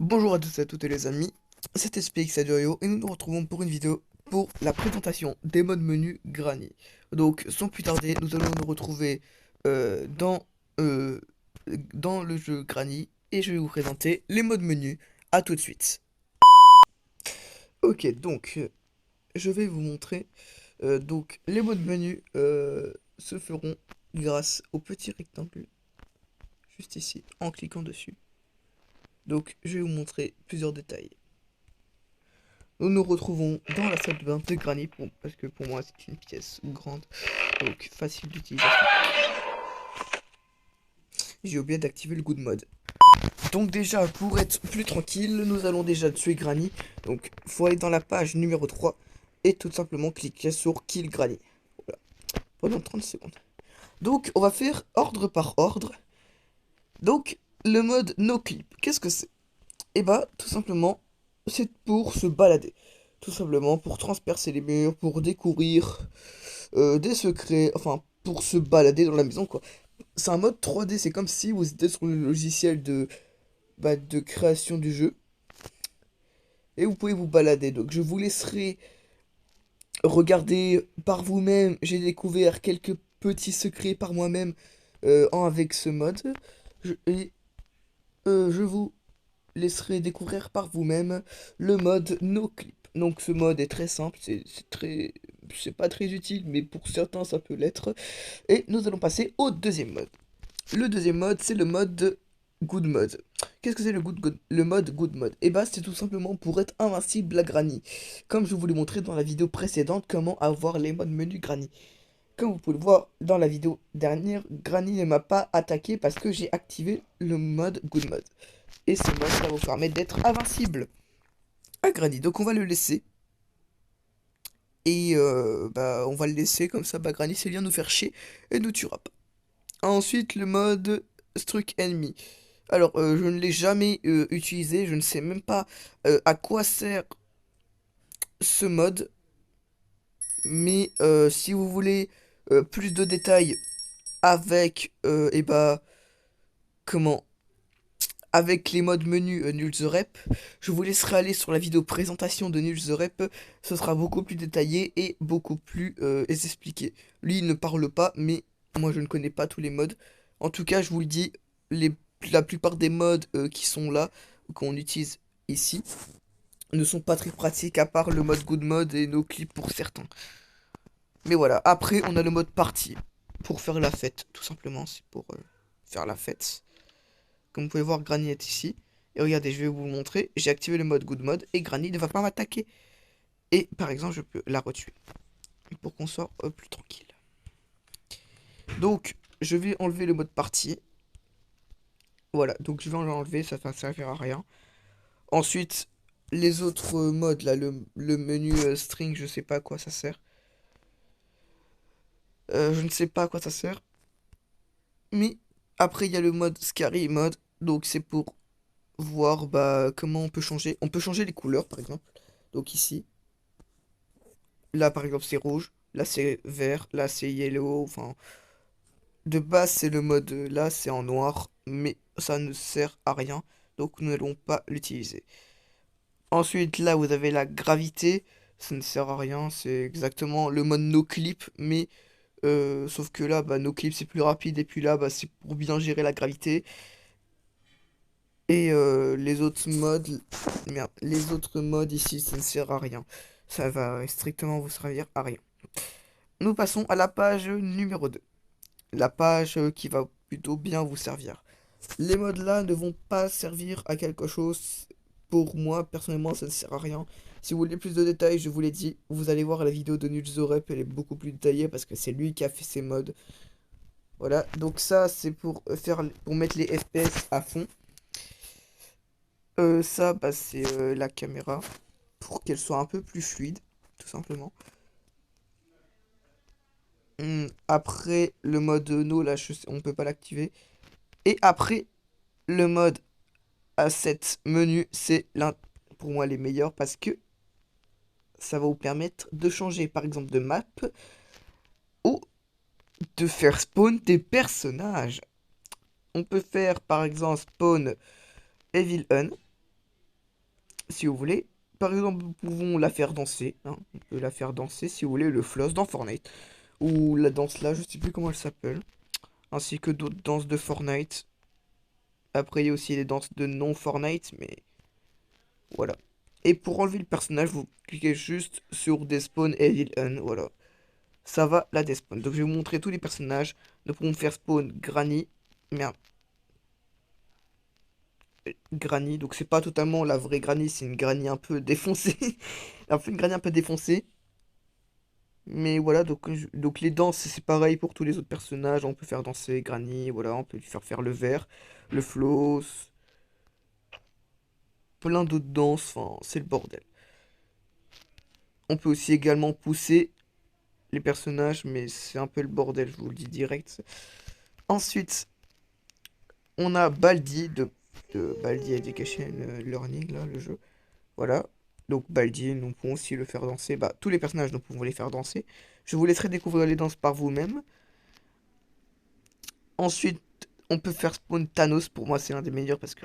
Bonjour à tous et à toutes les amis, c'est SPX Adiorio et nous nous retrouvons pour une vidéo pour la présentation des modes menu Granny. Donc sans plus tarder, nous allons nous retrouver euh, dans, euh, dans le jeu Granny et je vais vous présenter les modes menu. À tout de suite. Ok, donc je vais vous montrer donc les modes menu se feront grâce au petit rectangle juste ici en cliquant dessus. Donc je vais vous montrer plusieurs détails. Nous nous retrouvons dans la salle de bain de Granny, parce que pour moi c'est une pièce grande, donc facile d'utilisation. J'ai oublié d'activer le good mode. Donc déjà, pour être plus tranquille, nous allons déjà tuer Granny. Donc faut aller dans la page numéro 3 et tout simplement cliquer sur Kill Granny. Voilà, pendant 30 secondes. Donc on va faire ordre par ordre. Donc le mode no clip, qu'est-ce que c'est? Et bah tout simplement, c'est pour se balader. Tout simplement pour transpercer les murs, pour découvrir des secrets, enfin pour se balader dans la maison quoi. C'est un mode 3D, c'est comme si vous étiez sur le logiciel de création du jeu et vous pouvez vous balader. Donc je vous laisserai regarder par vous-même. J'ai découvert quelques petits secrets par moi-même avec ce mode. Je vous laisserai découvrir par vous-même le mode no clip. Donc ce mode est très simple, c'est pas très utile, mais pour certains ça peut l'être. Et nous allons passer au deuxième mode. Le deuxième mode, c'est le mode good mode. Qu'est-ce que c'est le mode good mode? Et bah c'est tout simplement pour être invincible à Granny. Comme je vous l'ai montré dans la vidéo précédente, comment avoir les modes menu Granny. Comme vous pouvez le voir dans la vidéo dernière, Granny ne m'a pas attaqué parce que j'ai activé le mode good mode. Et ce mode va vous permettre d'être invincible à Granny. Donc on va le laisser. Et bah on va le laisser comme ça, bah Granny c'est bien nous faire chier et nous tuera pas. Ensuite le mode Struck Enemy. Alors je ne l'ai jamais utilisé, je ne sais même pas à quoi sert ce mode. Mais si vous voulez plus de détails avec et bah comment avec les modes menu Null the Rep, je vous laisserai aller sur la vidéo présentation de Null the Rep, ce sera beaucoup plus détaillé et beaucoup plus expliqué. Lui il ne parle pas, mais moi je ne connais pas tous les modes. En tout cas, je vous le dis, les, la plupart des modes qui sont là, qu'on utilise ici, ne sont pas très pratiques à part le mode good mode et nos clips pour certains. Mais voilà, après on a le mode party, pour faire la fête, tout simplement, c'est pour faire la fête. Comme vous pouvez voir, Granny est ici. Et regardez, je vais vous montrer. J'ai activé le mode good mode et Granny ne va pas m'attaquer. Et par exemple, je peux la retuer. Pour qu'on soit plus tranquille. Donc, je vais enlever le mode partie. Voilà, donc je vais l'enlever, ça ne servir à rien. Ensuite, les autres modes, là, le menu string, je sais pas à quoi ça sert. Je ne sais pas à quoi ça sert. Mais après, il y a le mode Scary mode. Donc, c'est pour voir bah, comment on peut changer. On peut changer les couleurs, par exemple. Donc ici. Là, par exemple, c'est rouge. Là, c'est vert. Là, c'est yellow. Enfin, de base, c'est le mode. Là, c'est en noir. Mais ça ne sert à rien. Donc, nous n'allons pas l'utiliser. Ensuite, là, vous avez la gravité. Ça ne sert à rien. C'est exactement le mode no clip. Mais sauf que là, bah, no clip, c'est plus rapide. Et puis là, bah, c'est pour bien gérer la gravité. Et les autres modes. Merde. Les autres modes ici, ça ne sert à rien. Ça va strictement vous servir à rien. Nous passons à la page numéro 2. La page qui va plutôt bien vous servir. Les modes là ne vont pas servir à quelque chose. Pour moi, personnellement, ça ne sert à rien. Si vous voulez plus de détails, je vous l'ai dit, vous allez voir la vidéo de Nulzorep, elle est beaucoup plus détaillée parce que c'est lui qui a fait ces modes. Voilà, donc ça c'est pour mettre les FPS à fond. Ça, bah, c'est la caméra pour qu'elle soit un peu plus fluide, tout simplement. Après, le mode no, là, on peut pas l'activer. Et après, le mode Asset menu, c'est l'un pour moi les meilleurs parce que ça va vous permettre de changer par exemple de map ou de faire spawn des personnages. On peut faire par exemple spawn Evil Un. si vous voulez. Par exemple, nous pouvons la faire danser, hein. On peut la faire danser, si vous voulez, le floss dans Fortnite. Ou la danse là, je sais plus comment elle s'appelle. Ainsi que d'autres danses de Fortnite. Après, il y a aussi les danses de non-Fortnite, mais voilà. Et pour enlever le personnage, vous cliquez juste sur Despawn Evil Un, voilà. Ça va la despawn. Donc je vais vous montrer tous les personnages. Nous pouvons faire spawn Granny. Merde. Granny. Donc c'est pas totalement la vraie Granny, c'est une Granny un peu défoncée. Un peu une Granny un peu défoncée. Mais voilà, donc les danses, c'est pareil pour tous les autres personnages. On peut faire danser Granny, voilà, on peut lui faire faire le vert, le floss, plein d'autres danses, enfin, c'est le bordel. On peut aussi également pousser les personnages, mais c'est un peu le bordel, je vous le dis direct. Ensuite, on a Baldi de Baldi Education Learning, là, le jeu. Voilà. Donc Baldi, nous pouvons aussi le faire danser. Bah, tous les personnages, nous pouvons les faire danser. Je vous laisserai découvrir les danses par vous-même. Ensuite, on peut faire spawn Thanos. Pour moi, c'est l'un des meilleurs parce que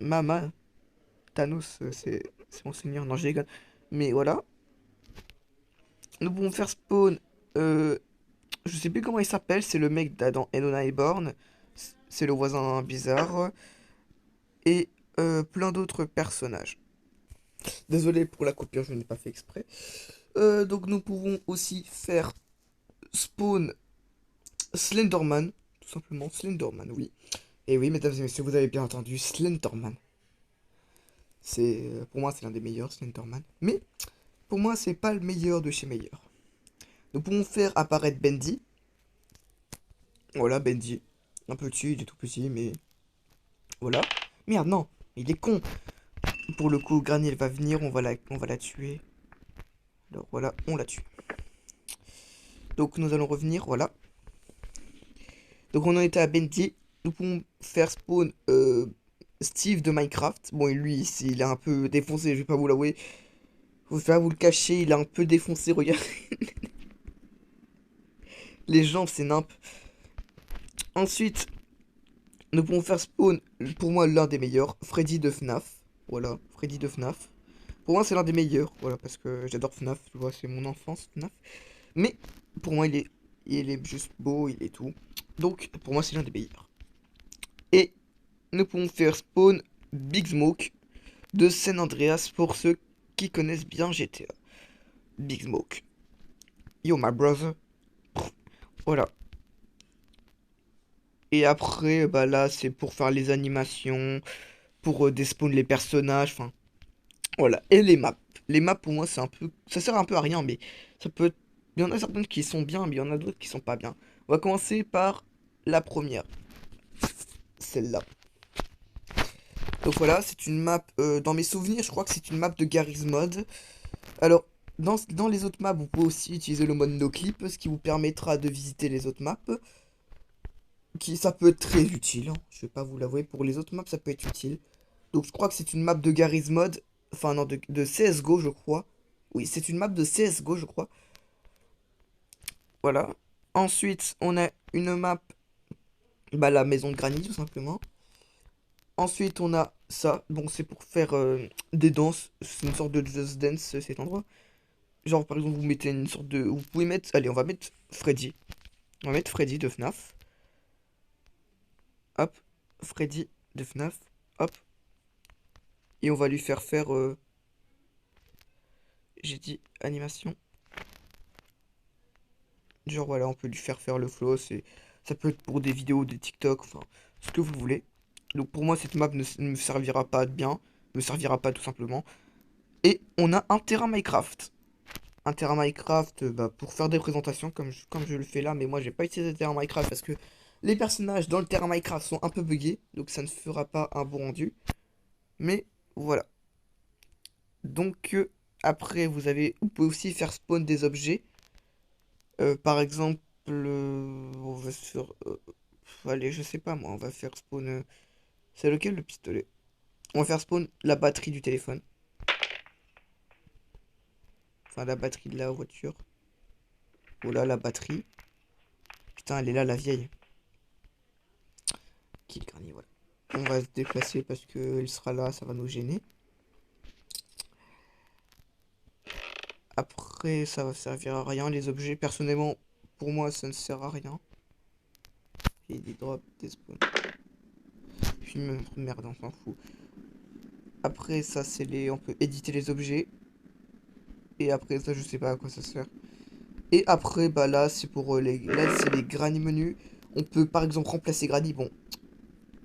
Mama, Thanos, c'est mon seigneur. Non, je déconne. Mais voilà. Nous pouvons faire spawn. euh, je sais plus comment il s'appelle. C'est le mec d'Adam Enola et Born. C'est le voisin bizarre. Et plein d'autres personnages. Désolé pour la coupure, je n'ai pas fait exprès. Donc nous pouvons aussi faire spawn Slenderman. Tout simplement Slenderman, oui. Et oui, mesdames et messieurs, vous avez bien entendu Slenderman. Pour moi, c'est l'un des meilleurs, Slenderman. Mais pour moi, c'est pas le meilleur de chez meilleur. Nous pouvons faire apparaître Bendy. Voilà, Bendy. Un petit, il est tout petit, mais voilà. Merde, non, il est con. Pour le coup, Granny, elle va venir, on va la tuer. Alors voilà, on la tue. Donc nous allons revenir, voilà. Donc on en était à Bendy. Nous pouvons faire spawn Steve de Minecraft. Bon, et lui, ici, il est un peu défoncé, je vais pas vous l'avouer. Faut pas vous le cacher, il est un peu défoncé, regarde. Les jambes, c'est nimp. Ensuite, nous pouvons faire spawn, pour moi, l'un des meilleurs, Freddy de FNAF. Voilà, Freddy de FNAF. Pour moi, c'est l'un des meilleurs, voilà, parce que j'adore FNAF, tu vois, c'est mon enfance, FNAF. Mais, pour moi, il est juste beau, il est tout. Donc, pour moi, c'est l'un des meilleurs. Et nous pouvons faire spawn Big Smoke de San Andreas pour ceux qui connaissent bien GTA. Big Smoke. Yo, my brother. Voilà. Et après, bah là, c'est pour faire les animations, pour despawn les personnages, enfin, voilà. Et les maps. Les maps, pour moi, c'est un peu... Ça sert un peu à rien, mais ça peut... Il y en a certaines qui sont bien, mais il y en a d'autres qui sont pas bien. On va commencer par la première. Celle-là. Donc voilà, c'est une map... dans mes souvenirs, je crois que c'est une map de Garry's Mod. Alors, dans les autres maps, vous pouvez aussi utiliser le mode NoClip, ce qui vous permettra de visiter les autres maps. Ça peut être très utile, hein, je vais pas vous l'avouer. Pour les autres maps, ça peut être utile. Donc je crois que c'est une map de Garry's Mod. Enfin non, de CSGO, je crois. Oui, c'est une map de CSGO, je crois. Voilà. Ensuite, on a une map... Bah, la maison de Granny, tout simplement. Ensuite, on a ça. Bon, c'est pour faire des danses. C'est une sorte de Just Dance, cet endroit. Genre, par exemple, vous mettez une sorte de... Vous pouvez mettre... Allez, on va mettre Freddy. On va mettre Freddy de FNAF. Hop. Freddy de FNAF. Hop. Et on va lui faire faire... J'ai dit animation. Genre voilà, on peut lui faire faire le flow. Ça peut être pour des vidéos, des TikTok, enfin, ce que vous voulez. Donc pour moi, cette map ne me servira pas de bien. Ne me servira pas tout simplement. Et on a un terrain Minecraft. Un terrain Minecraft bah, pour faire des présentations comme je le fais là. Mais moi, j'ai pas utilisé le terrain Minecraft parce que les personnages dans le terrain Minecraft sont un peu buggés. Donc ça ne fera pas un bon rendu. Mais voilà. Donc après, vous pouvez aussi faire spawn des objets. Par exemple, on va sur... allez, je sais pas moi, on va faire spawn... c'est lequel le pistolet? On va faire spawn la batterie du téléphone. Enfin, la batterie de la voiture. Oh là, la batterie. Putain, elle est là, la vieille. Kill Granny, voilà. On va se déplacer parce que elle sera là, ça va nous gêner. Après, ça va servir à rien. Les objets, personnellement, pour moi, ça ne sert à rien. Et des drops, des spawns. Puis merde, on s'en fout. Après, ça, c'est les... On peut éditer les objets. Et après, ça, je sais pas à quoi ça sert. Et après, bah là, c'est pour les... Là, c'est les granny menus. On peut, par exemple, remplacer Granny. Bon,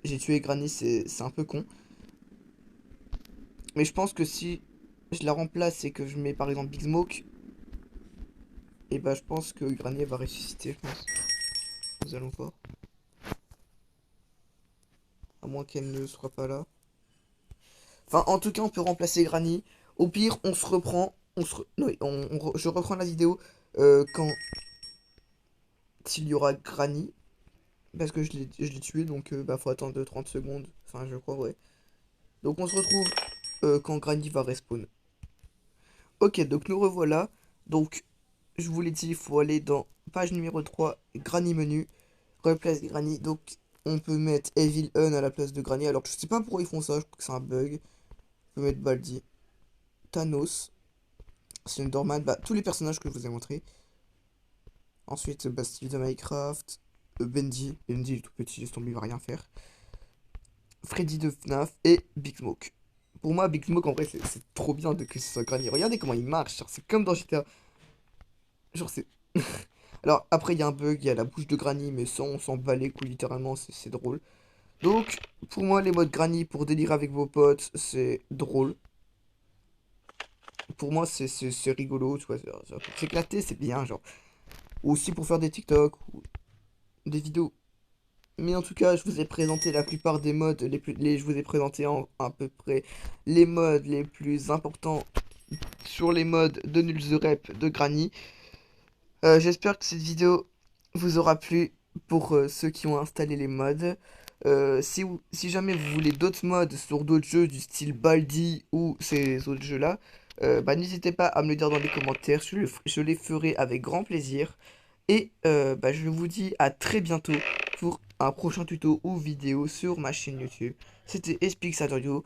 j'ai tué Granny, c'est un peu con. Mais je pense que si je la remplace et que je mets, par exemple, Big Smoke, et bah, je pense que Granny, elle va ressusciter, je pense. Nous allons voir. À moins qu'elle ne soit pas là. Enfin, en tout cas, on peut remplacer Granny. Au pire, on se reprend. Non, je reprends la vidéo quand s'il y aura Granny. Parce que je l'ai tué, donc bah, faut attendre 30 secondes. Enfin, je crois, ouais. Donc, on se retrouve quand Granny va respawn. Ok, donc nous revoilà. Donc, je vous l'ai dit, il faut aller dans page numéro 3, Granny menu. Replace Granny. Donc, on peut mettre Evil Un à la place de Granny. Alors, je sais pas pourquoi ils font ça, je crois que c'est un bug. On peut mettre Baldi, Thanos, Slenderman, bah, tous les personnages que je vous ai montrés. Ensuite, bah, Steve de Minecraft, Bendy. Bendy, il est tout petit, laisse tomber, il va rien faire. Freddy de FNAF et Big Smoke. Pour moi, Big Smoke, en vrai, c'est trop bien de que ce soit Granny. Regardez comment il marche, genre, c'est comme dans GTA. Genre, c'est... Alors, après, il y a un bug, il y a la bouche de Granny, mais ça, on s'en bat les couilles, littéralement, c'est drôle. Donc, pour moi, les modes Granny pour délirer avec vos potes, c'est drôle. Pour moi, c'est rigolo, tu vois, pour s'éclater, c'est bien, genre. Ou aussi pour faire des TikTok, ou des vidéos. Mais en tout cas, je vous ai présenté la plupart des modes, je vous ai présenté à peu près les modes les plus importants sur les modes de Nul the Rep de Granny. J'espère que cette vidéo vous aura plu pour ceux qui ont installé les mods. Si jamais vous voulez d'autres mods sur d'autres jeux du style Baldi ou ces autres jeux-là, bah, n'hésitez pas à me le dire dans les commentaires, je les ferai avec grand plaisir. Et bah, je vous dis à très bientôt pour un prochain tuto ou vidéo sur ma chaîne YouTube. C'était Espixadorio.